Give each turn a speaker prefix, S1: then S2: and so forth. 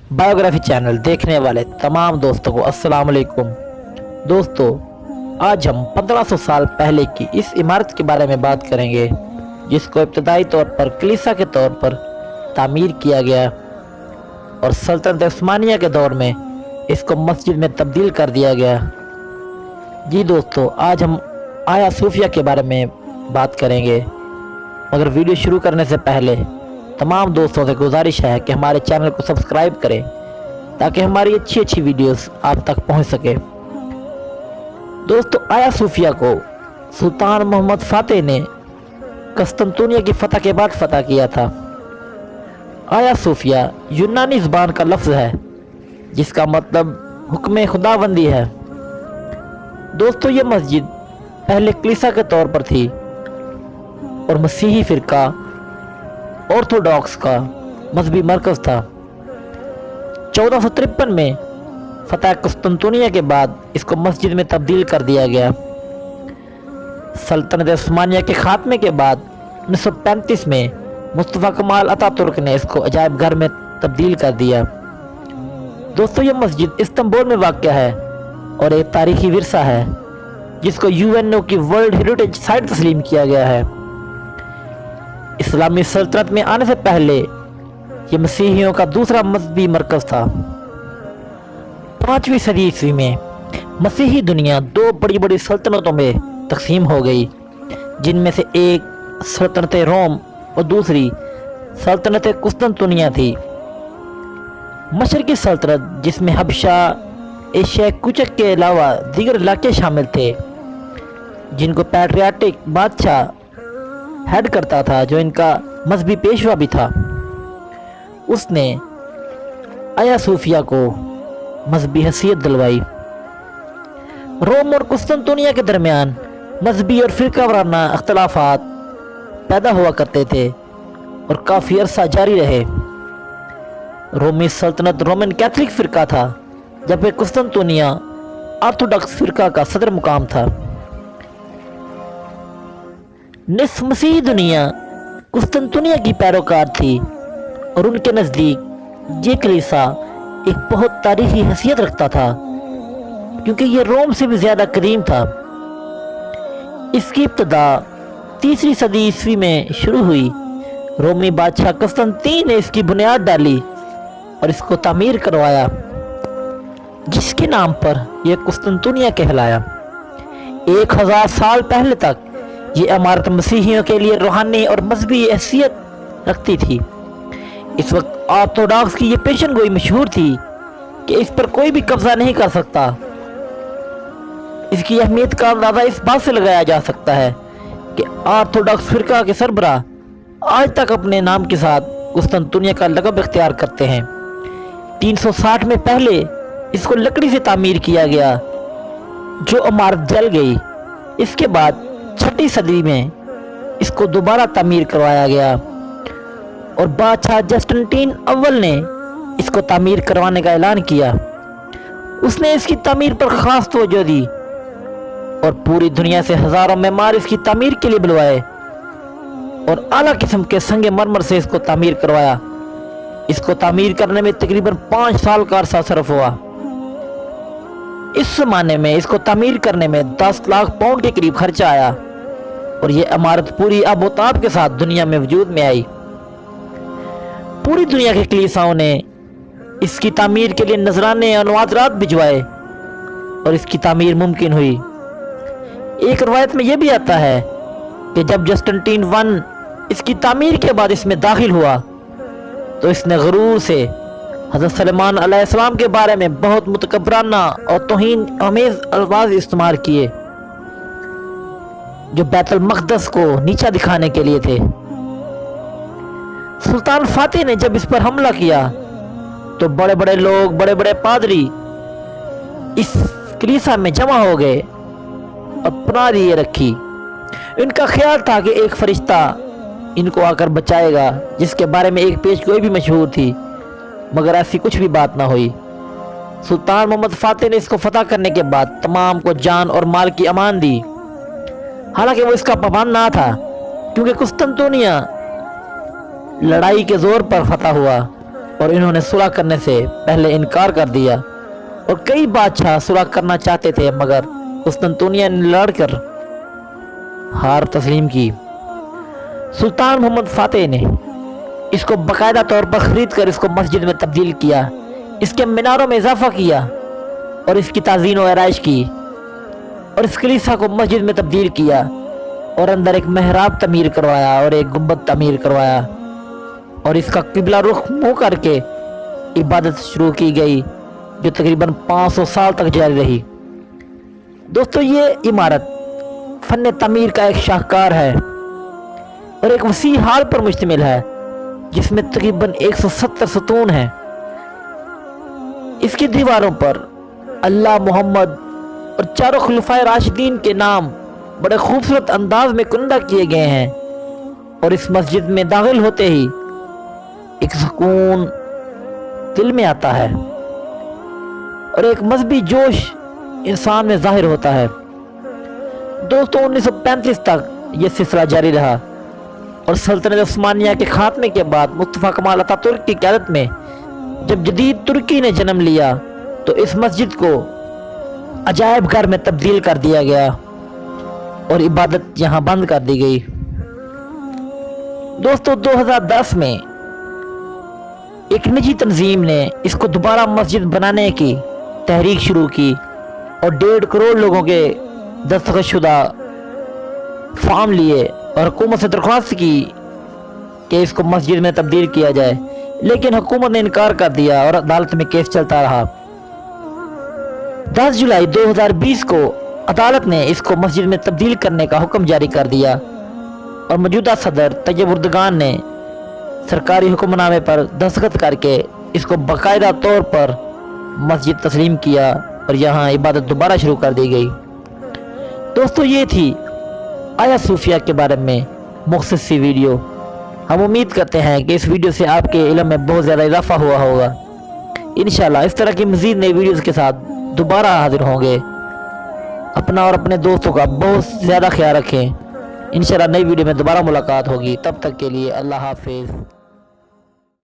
S1: Biography channel देखने वाले तमाम दोस्तों को अस्सलाम वालेकुम। दोस्तों, आज हम 1500 साल पहले की इस इमारत के बारे में बात करेंगे जिसको इब्तदाई तौर पर कलीसिया के तौर पर तामीर किया गया और सल्तनत उस्मानिया के दौर में इसको मस्जिद में तब्दील कर दिया गया। जी दोस्तों, आज हम आया सूफिया के बारे में बात करेंगे, मगर वीडियो शुरू करने से पहले तमाम दोस्तों से गुजारिश है कि हमारे चैनल को सब्सक्राइब करें ताकि हमारी अच्छी विडियोस आप तक पहुंच सके। दोस्तों, आया सूफिया को सुल्तान मोहम्मद फातेह ने कस्तंतुनिया की फतह के बाद फतह किया था। आया सूफिया यूनानी ज़बान का लफ्ज़ है जिसका मतलब हुक्म खुदाबंदी है। दोस्तों, ये मस्जिद पहले कलीसिया के तौर पर थी और मसीही फ़िरका ऑर्थोडॉक्स का मजहबी मरकज़ था। 1453 में फतह कुस्तुनतुनिया के बाद इसको मस्जिद में तब्दील कर दिया गया। सल्तनत उस्मानिया के खात्मे के बाद 1935 में मुस्तफ़ा कमाल अतातुर्क ने इसको अजायब घर में तब्दील कर दिया। दोस्तों, ये मस्जिद इस्तांबुल में वाक़या है और एक तारीखी विरसा है जिसको यूएनओ की वर्ल्ड हेरिटेज साइट तस्लीम किया गया है। इस्लामी सल्तनत में आने से पहले ये मसीहियों का दूसरा मजहबी मरकज़ था। 5वीं सदी ईस्वी में मसीही दुनिया दो बड़ी बड़ी सल्तनतों में तकसीम हो गई, जिनमें से एक सल्तनत रोम और दूसरी सल्तनत कुस्तुनतुनिया थी। मशरकी सल्तनत, जिसमें हबशा, एशिया कुचक के अलावा दीगर इलाके शामिल थे, जिनको पैट्रियाटिक बादशाह हेड करता था जो इनका मजहबी पेशवा भी था, उसने आया सूफिया को मजहबी हैसियत दिलवाई। रोम और कुस्तुनतुनिया के दरमियान मजहबी और फ़िरका वाराना अख्तलाफात पैदा हुआ करते थे और काफ़ी अरसा जारी रहे। रोमी सल्तनत रोमन कैथलिक फ़िरका था, जबकि कुस्तुनतुनिया ऑर्थोडॉक्स फ़िरका का सदर मुकाम था। निस्फ मसीही दुनिया कुस्तुनतुनिया की पैरोकार थी और उनके नज़दीक ये कलीसा एक बहुत तारीखी हैसियत रखता था क्योंकि ये रोम से भी ज़्यादा करीम था। इसकी इब्तदा 3री सदी ईस्वी में शुरू हुई। रोमी बादशाह कस्तंतीन ने इसकी बुनियाद डाली और इसको तामीर करवाया, जिसके नाम पर यह कुस्तुनतुनिया कहलाया। 1000 साल पहले तक ये इमारत मसीहियों के लिए रूहानी और मजहबी हैसियत रखती थी। इस वक्त ऑर्थोडॉक्स की ये पेशन गोई मशहूर थी कि इस पर कोई भी कब्जा नहीं कर सकता। इसकी अहमियत का अंदाज़ा इस बात से लगाया जा सकता है कि ऑर्थोडॉक्स फ़िरका के सरबराह आज तक अपने नाम के साथ कुस्तुनतुनिया का लक़ब इख्तियार करते हैं। 360 में पहले इसको लकड़ी से तामीर किया गया, जो इमारत जल गई। इसके बाद 6ठी सदी में इसको दोबारा तामीर करवाया गया और बादशाह जस्टिन अव्वल ने इसको तामीर करवाने का ऐलान किया। उसने इसकी तामीर पर ख़ास तवज्जो दी और पूरी दुनिया से हज़ारों मेमार इसकी तामीर के लिए बुलवाए और आला किस्म के संगे मरमर से इसको तामीर करवाया। इसको तामीर करने में तकरीबन 5 साल का अरसा सरफ हुआ। इस ज़माने में इसको तामीर करने में 10 लाख पाउंड के करीब खर्चा आया और ये इमारत पूरी आबोताब के साथ दुनिया में वजूद में आई। पूरी दुनिया के कलीसियाओं ने इसकी तामीर के लिए नजराने और नवाज़रात भिजवाए और इसकी तामीर मुमकिन हुई। एक रवायत में यह भी आता है कि जब जस्टिन वन इसकी तामीर के बाद इसमें दाखिल हुआ तो इसने गरूर से हज़रत सलेमान अलैहिस्सलाम के बारे में बहुत मुतकब्बराना और तौहीन आमेज़ अल्फाज इस्तेमाल किए, जो बैतुल मक़दस को नीचा दिखाने के लिए थे। सुल्तान फातेह ने जब इस पर हमला किया तो बड़े बड़े लोग, बड़े बड़े पादरी इस कलीसिया में जमा हो गए और पनाह लिए रखी। इनका ख्याल था कि एक फरिश्ता इनको आकर बचाएगा, जिसके बारे में एक पेश गोई भी मशहूर थी, मगर ऐसी कुछ भी बात ना हुई। सुल्तान मोहम्मद फातेह ने इसको फतह करने के बाद तमाम को जान और माल की अमान दी। हालांकि वो इसका पाबंद ना था क्योंकि कुस्तुनतुनिया लड़ाई के जोर पर फतह हुआ और इन्होंने सुलह करने से पहले इनकार कर दिया। और कई बादशाह सुलह करना चाहते थे मगर कुस्तुनतुनिया ने लड़कर हार तस्लीम की। सुल्तान मोहम्मद फातेह ने इसको बाकायदा तौर पर ख़रीद कर इसको मस्जिद में तब्दील किया, इसके मीनारों में इजाफा किया और इसकी ताज़ीन व आराइश की और इस कलीसा को मस्जिद में तब्दील किया और अंदर एक महराब तमीर करवाया और एक गुंबद तमीर करवाया और इसका किबला रुख मुँह करके इबादत शुरू की गई जो तकरीबन 500 साल तक जारी रही। दोस्तों, ये इमारत फ़न तमीर का एक शाहकार है और एक वसी हाल पर मुश्तमिल है जिसमें तकरीबन 170 सतून हैं। इसकी दीवारों पर अल्लाह, मोहम्मद और चारों खुलफाए राशिदीन के नाम बड़े खूबसूरत अंदाज में कुंदा किए गए हैं और इस मस्जिद में दाखिल होते ही एक सुकून दिल में आता है और एक मजहबी जोश इंसान में जाहिर होता है। दोस्तों, 1935 तक ये सिलसिला जारी रहा और सल्तनत उस्मानिया के खात्मे के बाद मुस्तफ़ा कमाल अतातुर्क की क़यादत में जब जदीद तुर्की ने जन्म लिया तो इस मस्जिद को अजायब घर में तब्दील कर दिया गया और इबादत यहाँ बंद कर दी गई। दोस्तों, 2010 में एक निजी तंजीम ने इसको दोबारा मस्जिद बनाने की तहरीक शुरू की और 1.5 करोड़ लोगों के दस्तखतशुदा फॉर्म लिए और हुकूमत से दरख्वास्त की कि इसको मस्जिद में तब्दील किया जाए, लेकिन हुकूमत ने इनकार कर दिया और अदालत में केस चलता रहा। 10 जुलाई 2020 को अदालत ने इसको मस्जिद में तब्दील करने का हुक्म जारी कर दिया और मौजूदा सदर तैयब उर्दगान ने सरकारी हुक्मनामे पर दस्तखत करके इसको बाकायदा तौर पर मस्जिद तस्लीम किया और यहाँ इबादत दोबारा शुरू कर दी गई। दोस्तों, ये थी आया सूफिया के बारे में मुख्तसर सी वीडियो। हम उम्मीद करते हैं कि इस वीडियो से आपके इल्म में बहुत ज़्यादा इजाफा हुआ होगा। इंशाल्लाह इस तरह की मज़ीद नई वीडियोज़ के साथ दोबारा हाजिर होंगे। अपना और अपने दोस्तों का बहुत ज़्यादा ख्याल रखें। इंशाल्लाह नई वीडियो में दोबारा मुलाकात होगी। तब तक के लिए अल्लाह हाफिज़।